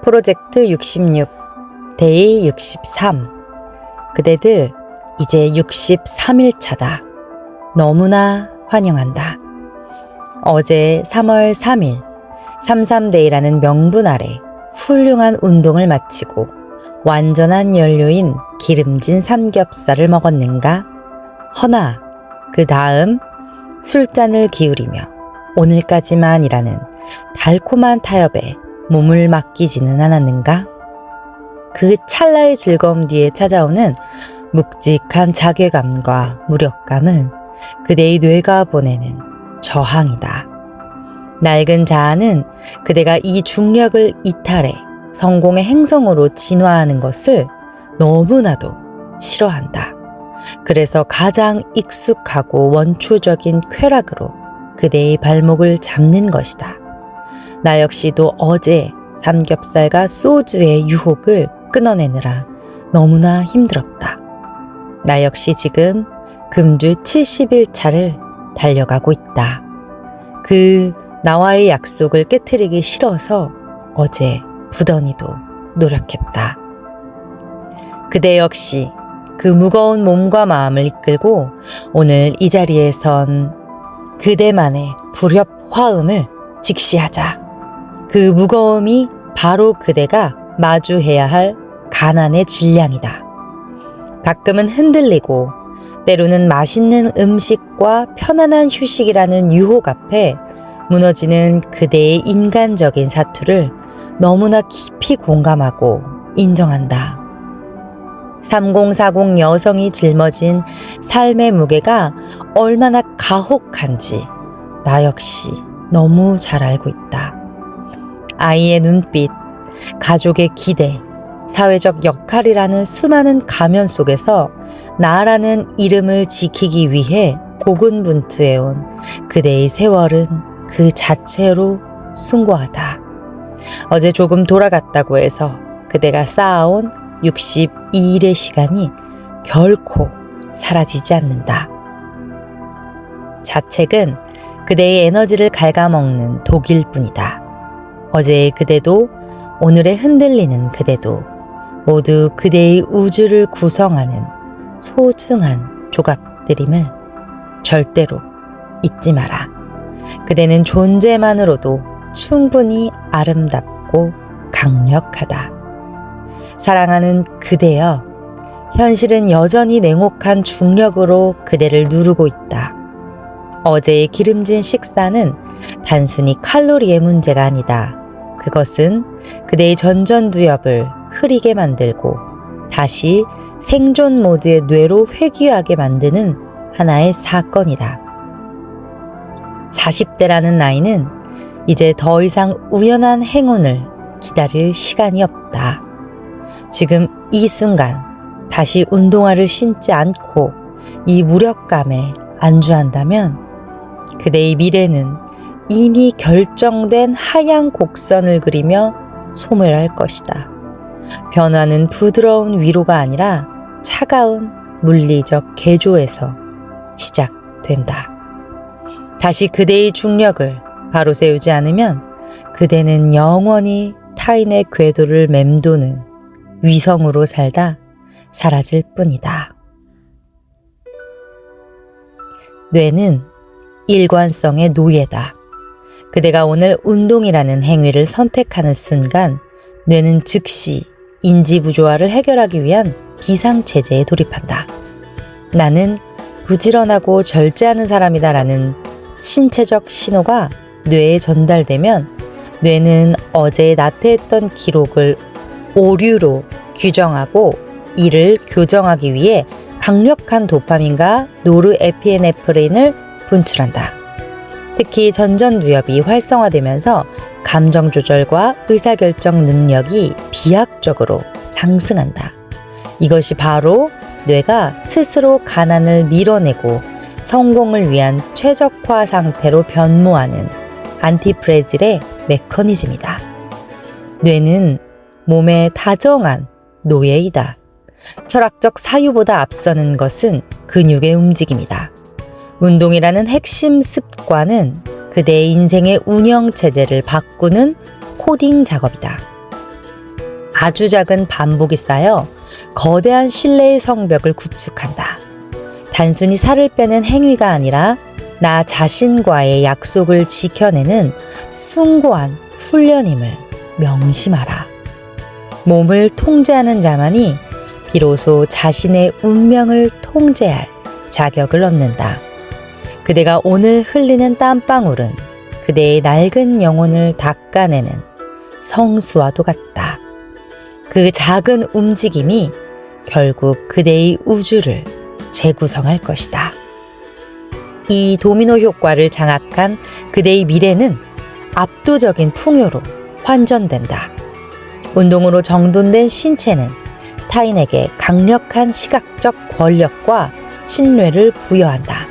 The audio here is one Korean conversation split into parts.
프로젝트 66, 데이 63. 그대들 이제 63일 차다. 너무나 환영한다. 어제 3월 3일 33데이라는 명분 아래 훌륭한 운동을 마치고 완전한 연료인 기름진 삼겹살을 먹었는가? 허나 그 다음 술잔을 기울이며 오늘까지만이라는 달콤한 타협에 몸을 맡기지는 않았는가? 그 찰나의 즐거움 뒤에 찾아오는 묵직한 자괴감과 무력감은 그대의 뇌가 보내는 저항이다. 낡은 자아는 그대가 이 중력을 이탈해 성공의 행성으로 진화하는 것을 너무나도 싫어한다. 그래서 가장 익숙하고 원초적인 쾌락으로 그대의 발목을 잡는 것이다. 나 역시도 어제 삼겹살과 소주의 유혹을 끊어내느라 너무나 힘들었다. 나 역시 지금 금주 70일 차를 달려가고 있다. 그 나와의 약속을 깨트리기 싫어서 어제 부단히도 노력했다. 그대 역시 그 무거운 몸과 마음을 이끌고 오늘 이 자리에 선 그대만의 불협 화음을 직시하자. 그 무거움이 바로 그대가 마주해야 할 가난의 질량이다. 가끔은 흔들리고 때로는 맛있는 음식과 편안한 휴식이라는 유혹 앞에 무너지는 그대의 인간적인 사투를 너무나 깊이 공감하고 인정한다. 3040 여성이 짊어진 삶의 무게가 얼마나 가혹한지 나 역시 너무 잘 알고 있다. 아이의 눈빛, 가족의 기대, 사회적 역할이라는 수많은 가면 속에서 나라는 이름을 지키기 위해 고군분투해온 그대의 세월은 그 자체로 숭고하다. 어제 조금 돌아갔다고 해서 그대가 쌓아온 62일의 시간이 결코 사라지지 않는다. 자책은 그대의 에너지를 갉아먹는 독일 뿐이다. 어제의 그대도 오늘의 흔들리는 그대도 모두 그대의 우주를 구성하는 소중한 조각들임을 절대로 잊지 마라. 그대는 존재만으로도 충분히 아름답고 강력하다. 사랑하는 그대여, 현실은 여전히 냉혹한 중력으로 그대를 누르고 있다. 어제의 기름진 식사는 단순히 칼로리의 문제가 아니다. 그것은 그대의 전전두엽을 흐리게 만들고 다시 생존 모드의 뇌로 회귀하게 만드는 하나의 사건이다. 40대라는 나이는 이제 더 이상 우연한 행운을 기다릴 시간이 없다. 지금 이 순간 다시 운동화를 신지 않고 이 무력감에 안주한다면 그대의 미래는 이미 결정된 하얀 곡선을 그리며 소멸할 것이다. 변화는 부드러운 위로가 아니라 차가운 물리적 개조에서 시작된다. 다시 그대의 중력을 바로 세우지 않으면 그대는 영원히 타인의 궤도를 맴도는 위성으로 살다 사라질 뿐이다. 뇌는 일관성의 노예다. 그대가 오늘 운동이라는 행위를 선택하는 순간 뇌는 즉시 인지부조화를 해결하기 위한 비상체제에 돌입한다. 나는 부지런하고 절제하는 사람이다라는 신체적 신호가 뇌에 전달되면 뇌는 어제 나태했던 기록을 오류로 규정하고 이를 교정하기 위해 강력한 도파민과 노르에피네프린을 분출한다. 특히 전전두엽이 활성화되면서 감정 조절과 의사결정 능력이 비약적으로 상승한다. 이것이 바로 뇌가 스스로 가난을 밀어내고 성공을 위한 최적화 상태로 변모하는 안티프레질의 메커니즘이다. 뇌는 몸의 다정한 노예이다. 철학적 사유보다 앞서는 것은 근육의 움직임이다. 운동이라는 핵심 습관은 그대의 인생의 운영 체제를 바꾸는 코딩 작업이다. 아주 작은 반복이 쌓여 거대한 신뢰의 성벽을 구축한다. 단순히 살을 빼는 행위가 아니라 나 자신과의 약속을 지켜내는 숭고한 훈련임을 명심하라. 몸을 통제하는 자만이 비로소 자신의 운명을 통제할 자격을 얻는다. 그대가 오늘 흘리는 땀방울은 그대의 낡은 영혼을 닦아내는 성수와도 같다. 그 작은 움직임이 결국 그대의 우주를 재구성할 것이다. 이 도미노 효과를 장악한 그대의 미래는 압도적인 풍요로 환전된다. 운동으로 정돈된 신체는 타인에게 강력한 시각적 권력과 신뢰를 부여한다.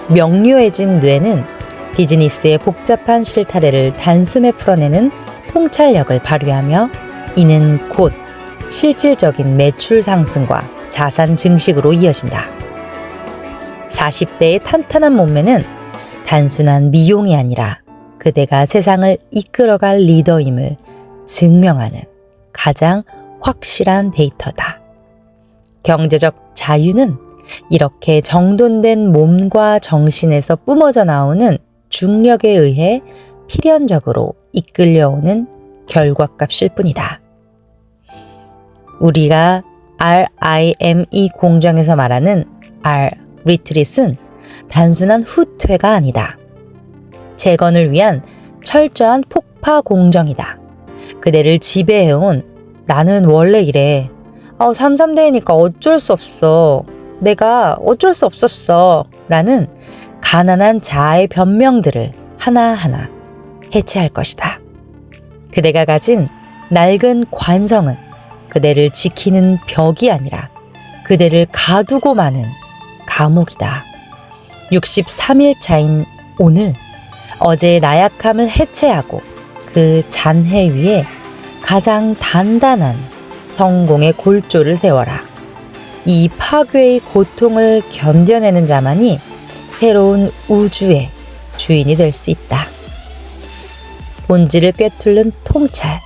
명료해진 뇌는 비즈니스의 복잡한 실타래를 단숨에 풀어내는 통찰력을 발휘하며 이는 곧 실질적인 매출 상승과 자산 증식으로 이어진다. 40대의 탄탄한 몸매는 단순한 미용이 아니라 그대가 세상을 이끌어갈 리더임을 증명하는 가장 확실한 데이터다. 경제적 자유는 이렇게 정돈된 몸과 정신에서 뿜어져 나오는 중력에 의해 필연적으로 이끌려오는 결과값일 뿐이다. 우리가 RIME 공정에서 말하는 R, 리트릿은 단순한 후퇴가 아니다. 재건을 위한 철저한 폭파 공정이다. 그대를 지배해온 나는 원래 이래. 33대이니까 어쩔 수 없어. 내가 어쩔 수 없었어. 라는 가난한 자아의 변명들을 하나하나 해체할 것이다. 그대가 가진 낡은 관성은 그대를 지키는 벽이 아니라 그대를 가두고 마는 감옥이다. 63일 차인 오늘 어제의 나약함을 해체하고 그 잔해 위에 가장 단단한 성공의 골조를 세워라. 이 파괴의 고통을 견뎌내는 자만이 새로운 우주의 주인이 될 수 있다. 본질을 꿰뚫는 통찰.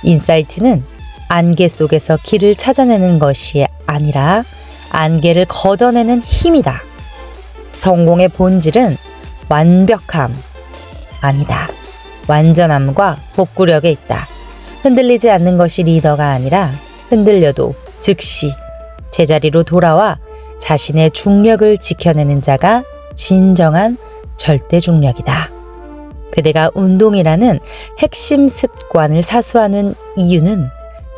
인사이트는 안개 속에서 길을 찾아내는 것이 아니라 안개를 걷어내는 힘이다. 성공의 본질은 완벽함 아니다. 완전함과 복구력에 있다. 흔들리지 않는 것이 리더가 아니라 흔들려도 즉시 제자리로 돌아와 자신의 중력을 지켜내는 자가 진정한 절대 중력이다. 그대가 운동이라는 핵심 습관을 사수하는 이유는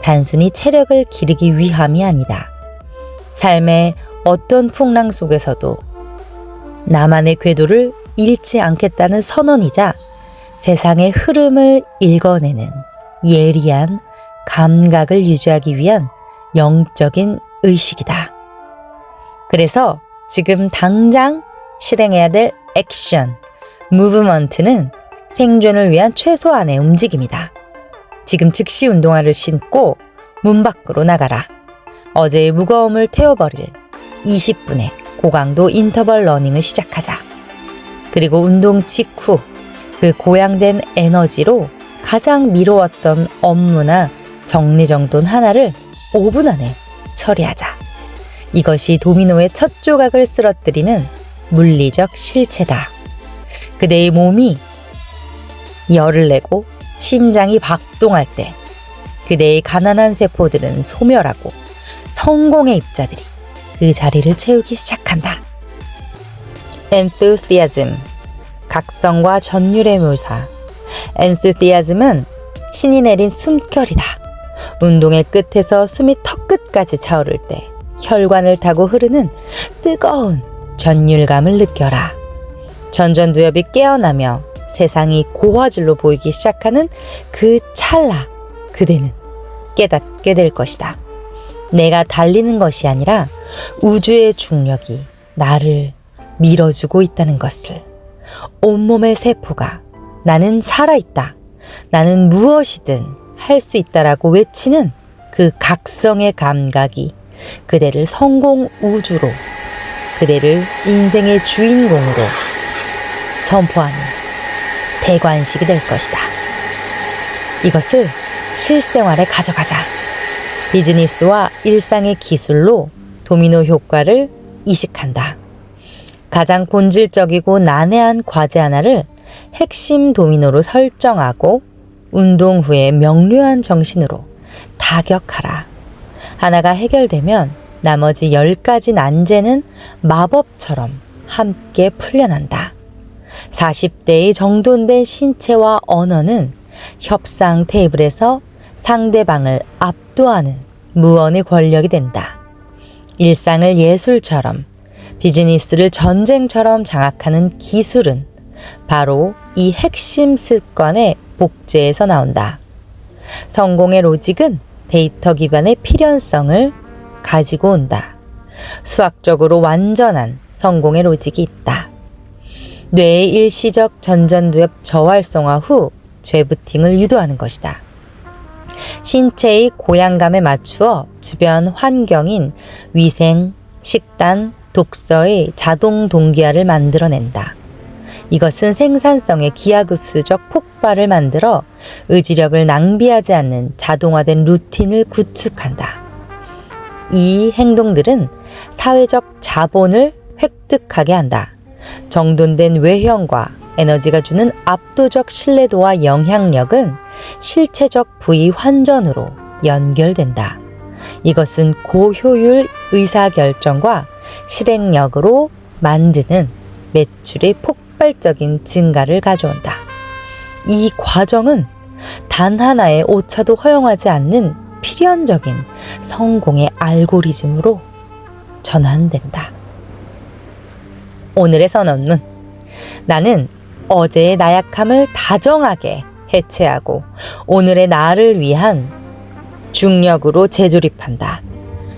단순히 체력을 기르기 위함이 아니다. 삶의 어떤 풍랑 속에서도 나만의 궤도를 잃지 않겠다는 선언이자 세상의 흐름을 읽어내는 예리한 감각을 유지하기 위한 영적인 의식이다. 그래서 지금 당장 실행해야 될 액션, 무브먼트는 생존을 위한 최소한의 움직임이다. 지금 즉시 운동화를 신고 문 밖으로 나가라. 어제의 무거움을 태워버릴 20분의 고강도 인터벌 러닝을 시작하자. 그리고 운동 직후 그 고양된 에너지로 가장 미뤄왔던 업무나 정리정돈 하나를 5분 안에 처리하자. 이것이 도미노의 첫 조각을 쓰러뜨리는 물리적 실체다. 그대의 몸이 열을 내고 심장이 박동할 때 그대의 가난한 세포들은 소멸하고 성공의 입자들이 그 자리를 채우기 시작한다. enthusiasm, 각성과 전율의 묘사. enthusiasm은 신이 내린 숨결이다. 운동의 끝에서 숨이 턱끝까지 차오를 때 혈관을 타고 흐르는 뜨거운 전율감을 느껴라. 전전두엽이 깨어나며 세상이 고화질로 보이기 시작하는 그 찰나 그대는 깨닫게 될 것이다. 내가 달리는 것이 아니라 우주의 중력이 나를 밀어주고 있다는 것을. 온몸의 세포가 나는 살아있다. 나는 무엇이든 할 수 있다라고 외치는 그 각성의 감각이 그대를 성공 우주로, 그대를 인생의 주인공으로 선포하는 대관식이 될 것이다. 이것을 실생활에 가져가자. 비즈니스와 일상의 기술로 도미노 효과를 이식한다. 가장 본질적이고 난해한 과제 하나를 핵심 도미노로 설정하고 운동 후에 명료한 정신으로 타격하라. 하나가 해결되면 나머지 10가지 난제는 마법처럼 함께 풀려난다. 40대의 정돈된 신체와 언어는 협상 테이블에서 상대방을 압도하는 무언의 권력이 된다. 일상을 예술처럼, 비즈니스를 전쟁처럼 장악하는 기술은 바로 이 핵심 습관의 복제에서 나온다. 성공의 로직은 데이터 기반의 필연성을 가지고 온다. 수학적으로 완전한 성공의 로직이 있다. 뇌의 일시적 전전두엽 저활성화 후 재부팅을 유도하는 것이다. 신체의 고양감에 맞추어 주변 환경인 위생, 식단, 독서의 자동 동기화를 만들어낸다. 이것은 생산성의 기하급수적 폭발을 만들어 의지력을 낭비하지 않는 자동화된 루틴을 구축한다. 이 행동들은 사회적 자본을 획득하게 한다. 정돈된 외형과 에너지가 주는 압도적 신뢰도와 영향력은 실체적 부위 환전으로 연결된다. 이것은 고효율 의사결정과 실행력으로 만드는 매출의 폭발적인 증가를 가져온다. 이 과정은 단 하나의 오차도 허용하지 않는 필연적인 성공의 알고리즘으로 전환된다. 오늘의 선언문. 나는 어제의 나약함을 다정하게 해체하고 오늘의 나를 위한 중력으로 재조립한다.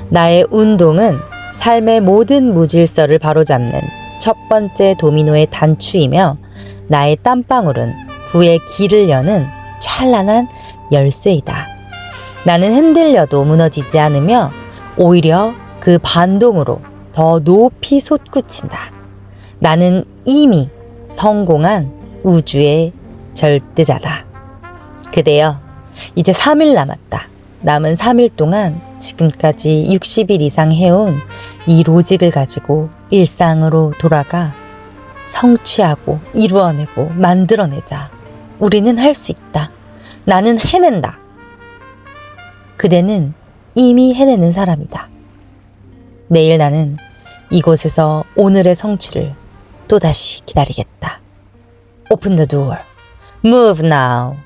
나의 운동은 삶의 모든 무질서를 바로잡는 첫 번째 도미노의 단추이며 나의 땀방울은 부의 길을 여는 찬란한 열쇠이다. 나는 흔들려도 무너지지 않으며 오히려 그 반동으로 더 높이 솟구친다. 나는 이미 성공한 우주의 절대자다. 그대여, 이제 3일 남았다. 남은 3일 동안 지금까지 60일 이상 해온 이 로직을 가지고 일상으로 돌아가 성취하고 이루어내고 만들어내자. 우리는 할 수 있다. 나는 해낸다. 그대는 이미 해내는 사람이다. 내일 나는 이곳에서 오늘의 성취를 또다시 기다리겠다. Open the door. Move now.